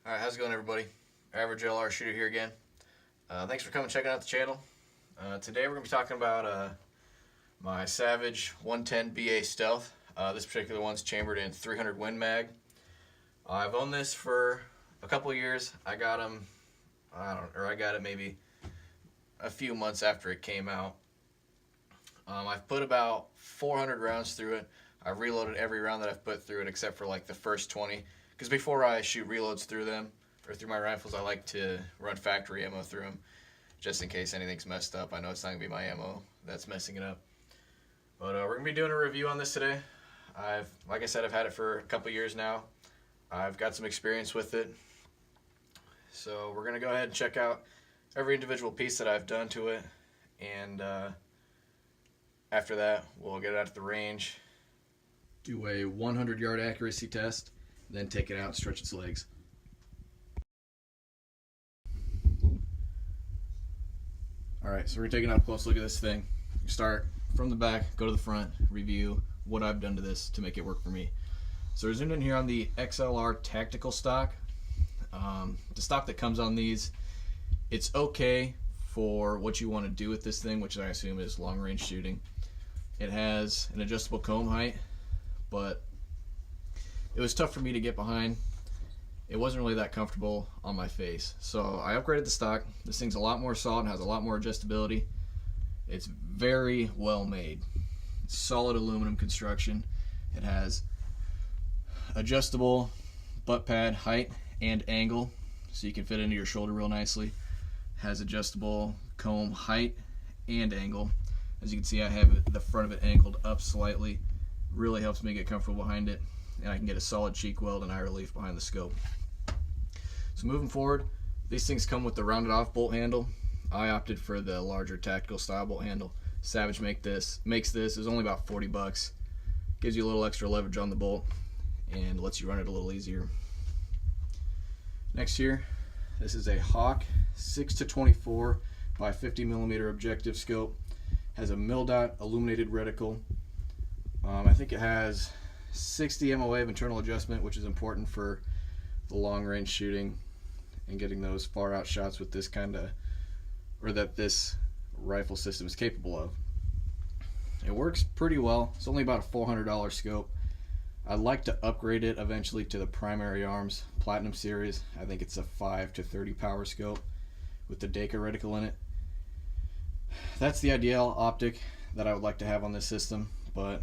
Alright, how's it going, everybody? Average LR Shooter here again. Thanks for coming and checking out the channel. Today we're going to be talking about my Savage 110 BA Stealth. This particular one's chambered in 300 Win Mag. I've owned this for a couple of years. I got it maybe a few months after it came out. I've put about 400 rounds through it. I've reloaded every round that I've put through it except for like the first 20. Because before I shoot reloads through them, or through my rifles, I like to run factory ammo through them, just in case anything's messed up. I know it's not going to be my ammo that's messing it up. But we're going to be doing a review on this today. Like I said, I've had it for a couple years now. I've got some experience with it. So we're going to go ahead and check out every individual piece that I've done to it. And after that, we'll get it out to the range, do a 100-yard accuracy test, then take it out and stretch its legs. Alright, so we're taking a close look at this thing. Start from the back, go to the front, review what I've done to this to make it work for me. So we're zoomed in here on the XLR tactical stock. The stock that comes on these, it's okay for what you want to do with this thing, which I assume is long range shooting. It has an adjustable comb height, but it was tough for me to get behind. It wasn't really that comfortable on my face. So I upgraded the stock. This thing's a lot more solid and has a lot more adjustability. It's very well made. It's solid aluminum construction. It has adjustable butt pad height and angle, so you can fit into your shoulder real nicely. It has adjustable comb height and angle. As you can see, I have the front of it angled up slightly. Really helps me get comfortable behind it, and I can get a solid cheek weld and eye relief behind the scope. So moving forward, these things come with the rounded off bolt handle. I opted for the larger tactical style bolt handle. Savage makes this. It's only about 40 bucks. Gives you a little extra leverage on the bolt and lets you run it a little easier. Next here, this is a Hawk 6-24 by 50 millimeter objective scope. Has a mil-dot illuminated reticle. I think it has 60 MOA of internal adjustment, which is important for the long range shooting and getting those far out shots with this that this rifle system is capable of. It works pretty well. It's only about a $400 scope. I'd like to upgrade it eventually to the Primary Arms Platinum Series. I think it's a 5 to 30 power scope with the Deka reticle in it. That's the ideal optic that I would like to have on this system, but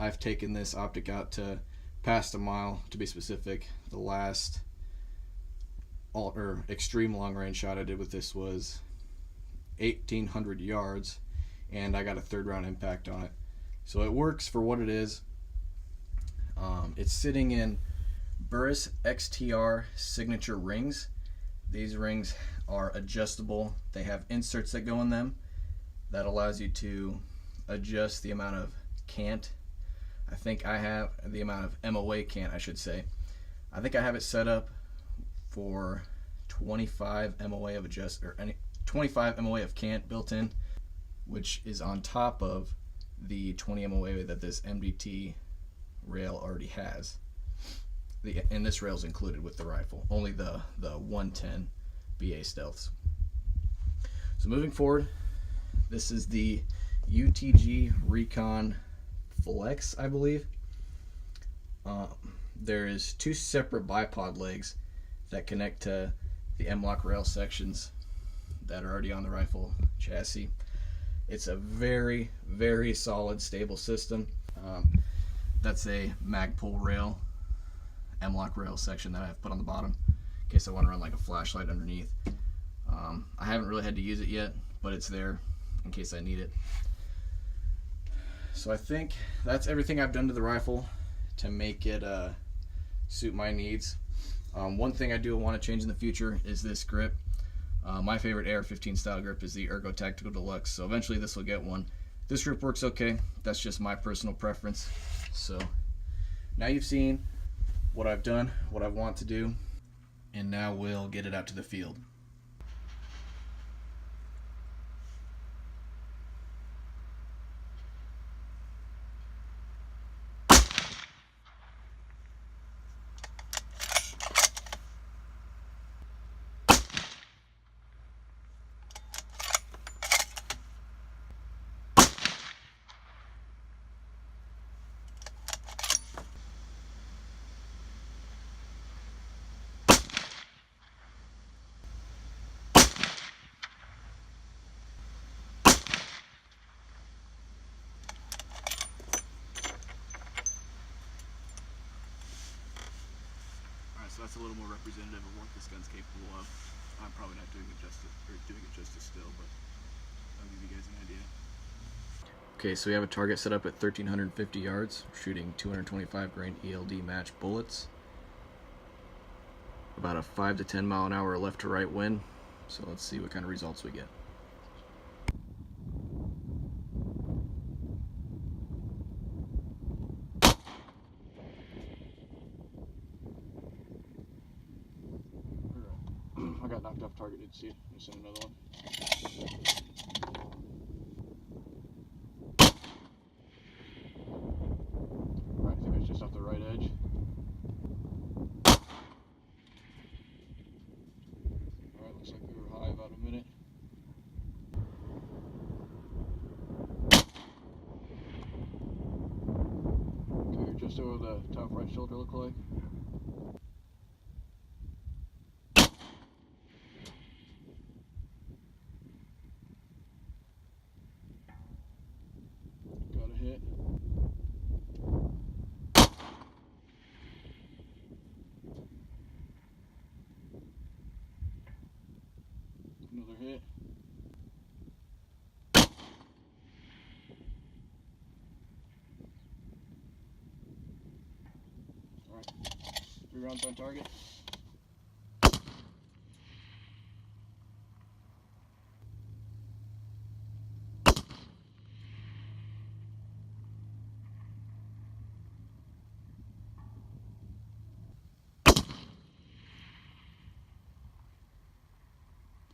I've taken this optic out to past a mile, to be specific. The last extreme long range shot I did with this was 1,800 yards, and I got a third round impact on it. So it works for what it is. It's sitting in Burris XTR signature rings. These rings are adjustable. They have inserts that go in them that allows you to adjust the amount of cant. I think I have the amount of MOA cant, I should say. I think I have it set up for 25 MOA of 25 MOA of cant built in, which is on top of the 20 MOA that this MDT rail already has. And this rail is included with the rifle, only the 110 BA Stealths. So moving forward, this is the Utg Recon Flex, I believe. There is two separate bipod legs that connect to the M-LOK rail sections that are already on the rifle chassis. It's a very, very solid, stable system. That's a Magpul rail, M-LOK rail section that I've put on the bottom in case I want to run like a flashlight underneath. I haven't really had to use it yet, but it's there in case I need it. So I think that's everything I've done to the rifle to make it suit my needs. One thing I do want to change in the future is this grip. My favorite AR-15 style grip is the Ergo Tactical Deluxe, so eventually this will get one. This grip works okay. That's just my personal preference. So now you've seen what I've done, what I want to do, and now we'll get it out to the field. So that's a little more representative of what this gun's capable of. I'm probably not doing it justice still, but I'll give you guys an idea. Okay, so we have a target set up at 1,350 yards, shooting 225 grain ELD match bullets. About a 5 to 10 mile an hour left to right wind. So let's see what kind of results we get. I got knocked off target, didn't see it. Let me send another one. Alright, I think it's just off the right edge. Alright, looks like we were high about a minute. Okay, you're just over the top right shoulder, look like. Got a hit. Another hit. Alright, 3 rounds on target.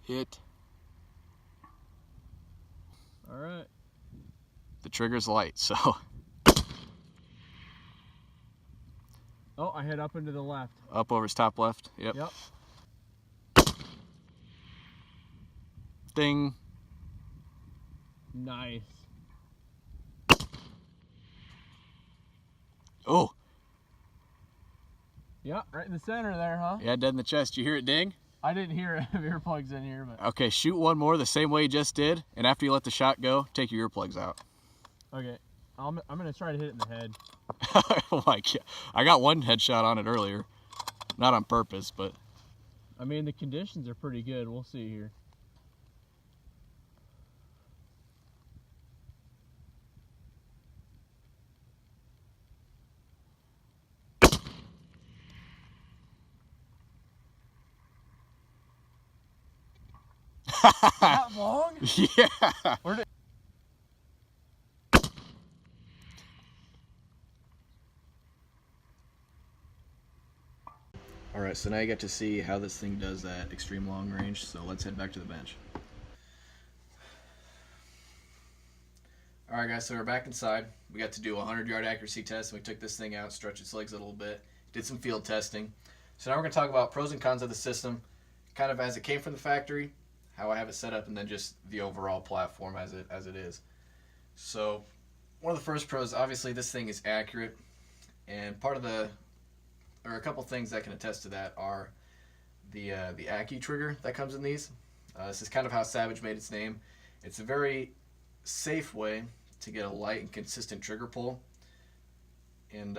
Hit. Alright. The trigger's light, so. Oh, I hit up into the left. Up over his top left. Yep. Yep. Ding. Nice. Oh. Yeah, right in the center there, huh? Yeah, dead in the chest. You hear it ding? I didn't hear it. Earplugs in here, but Okay, shoot one more the same way you just did, and after you let the shot go, take your earplugs out. okay. I'm gonna try to hit it in the head. Oh my God. I got one headshot on it earlier. Not on purpose, but. I mean, the conditions are pretty good. We'll see here. That long? Yeah. Where did... Alright, so now you get to see how this thing does at extreme long range, so let's head back to the bench. Alright guys, so we're back inside. We got to do a 100-yard accuracy test, and we took this thing out, stretched its legs a little bit, did some field testing. So now we're going to talk about pros and cons of the system, kind of as it came from the factory, how I have it set up, and then just the overall platform as it is. So one of the first pros, obviously this thing is accurate, and a couple things that can attest to that are the Utg trigger that comes in these. This is kind of how Savage made its name. It's a very safe way to get a light and consistent trigger pull. And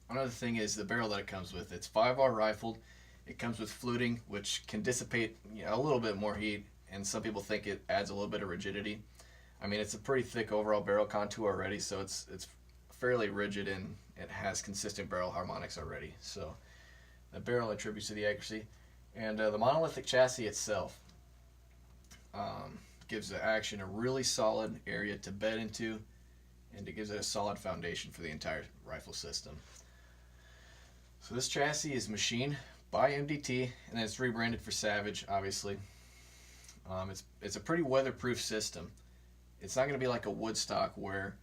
another thing is the barrel that it comes with. It's 5R rifled. It comes with fluting, which can dissipate a little bit more heat, and some people think it adds a little bit of rigidity. I mean, it's a pretty thick overall barrel contour already, so it's fairly rigid, and it has consistent barrel harmonics already. So the barrel attributes to the accuracy. And the monolithic chassis itself gives the action a really solid area to bed into, and it gives it a solid foundation for the entire rifle system. So this chassis is machined by MDT, and then it's rebranded for Savage, obviously. It's a pretty weatherproof system. It's not going to be like a Woodstock where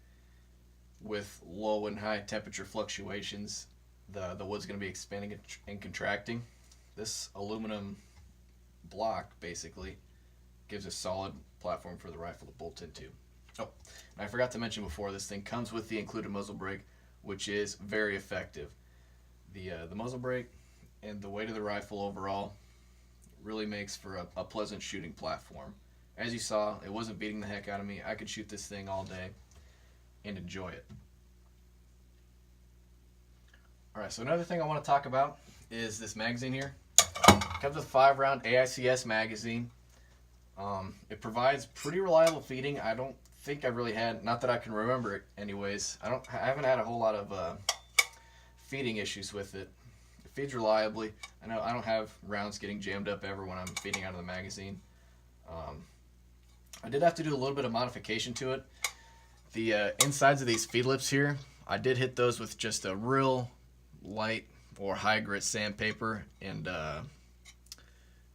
with low and high temperature fluctuations the wood's going to be expanding and contracting. This aluminum block basically gives a solid platform for the rifle to bolt into. Oh, and I forgot to mention before, this thing comes with the included muzzle brake, which is very effective. The muzzle brake and the weight of the rifle overall really makes for a pleasant shooting platform. As you saw, it wasn't beating the heck out of me. I could shoot this thing all day and enjoy it. Alright, so another thing I want to talk about is this magazine here. It comes with a 5-round AICS magazine. It provides pretty reliable feeding. I don't think I've really had, not that I can remember it anyways, I haven't had a whole lot of feeding issues with it. It feeds reliably. I know I don't have rounds getting jammed up ever when I'm feeding out of the magazine. I did have to do a little bit of modification to it. The insides of these feed lips here, I did hit those with just a real light or high grit sandpaper and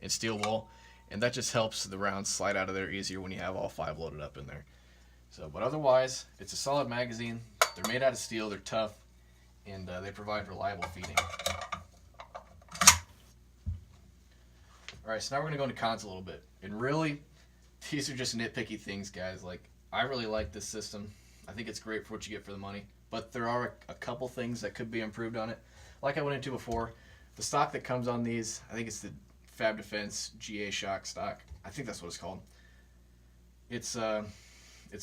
steel wool, and that just helps the rounds slide out of there easier when you have all 5 loaded up in there. So, but otherwise, it's a solid magazine. They're made out of steel, they're tough, and they provide reliable feeding. Alright, so now we're going to go into cons a little bit. And really, these are just nitpicky things, guys. Like, I really like this system. I think it's great for what you get for the money. But there are a couple things that could be improved on it. Like I went into before, the stock that comes on these, I think it's the Fab Defense GA Shock stock. I think that's what it's called. It's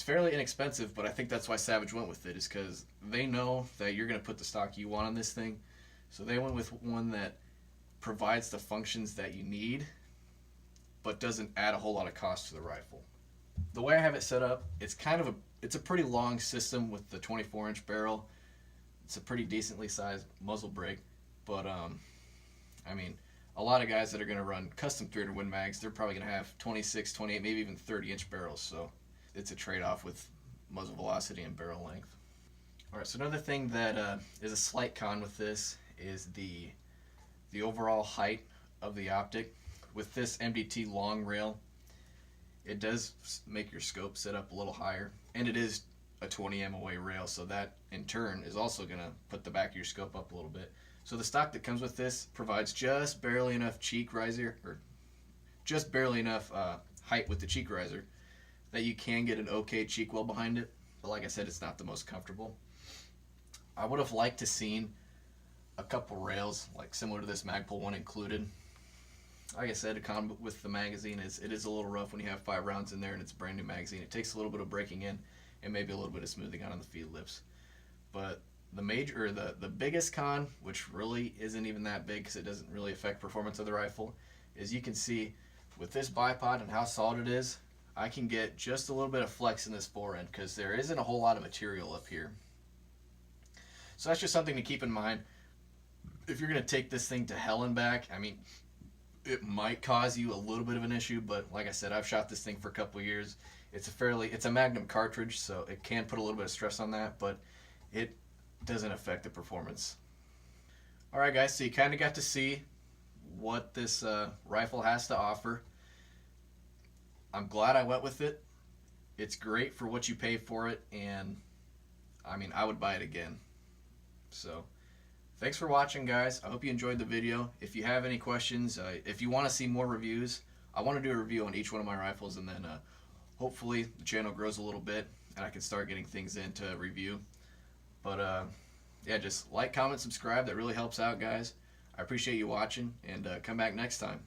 fairly inexpensive, but I think that's why Savage went with it, is because they know that you're going to put the stock you want on this thing. So they went with one that provides the functions that you need, but doesn't add a whole lot of cost to the rifle. The way I have it set up, it's a pretty long system with the 24-inch barrel. It's a pretty decently sized muzzle brake, but I mean, a lot of guys that are going to run custom 300 Win mags, they're probably going to have 26, 28, maybe even 30-inch barrels. So it's a trade-off with muzzle velocity and barrel length. All right, so another thing that is a slight con with this is the overall height of the optic. With this MDT long rail, it does make your scope sit up a little higher, and it is a 20 MOA rail, so that in turn is also going to put the back of your scope up a little bit. So the stock that comes with this provides just barely enough cheek riser, or just barely enough height with the cheek riser, that you can get an okay cheek well behind it. But like I said, it's not the most comfortable. I would have liked to seen a couple rails, like similar to this Magpul one included. Like I said, a con with the magazine is it is a little rough when you have 5 rounds in there and it's a brand new magazine. It takes a little bit of breaking in and maybe a little bit of smoothing out on the feed lips. But the biggest con, which really isn't even that big because it doesn't really affect performance of the rifle, is you can see with this bipod and how solid it is, I can get just a little bit of flex in this forend because there isn't a whole lot of material up here. So that's just something to keep in mind. If you're going to take this thing to hell and back, I mean, it might cause you a little bit of an issue, but like I said, I've shot this thing for a couple of years. It's a Magnum cartridge, so it can put a little bit of stress on that, but it doesn't affect the performance. Alright guys, so you kind of got to see what this rifle has to offer. I'm glad I went with it. It's great for what you pay for it, and I mean, I would buy it again. So thanks for watching, guys. I hope you enjoyed the video. If you have any questions, if you want to see more reviews, I want to do a review on each one of my rifles, and then hopefully the channel grows a little bit and I can start getting things into review. But yeah, just like, comment, subscribe. That really helps out, guys. I appreciate you watching, and come back next time.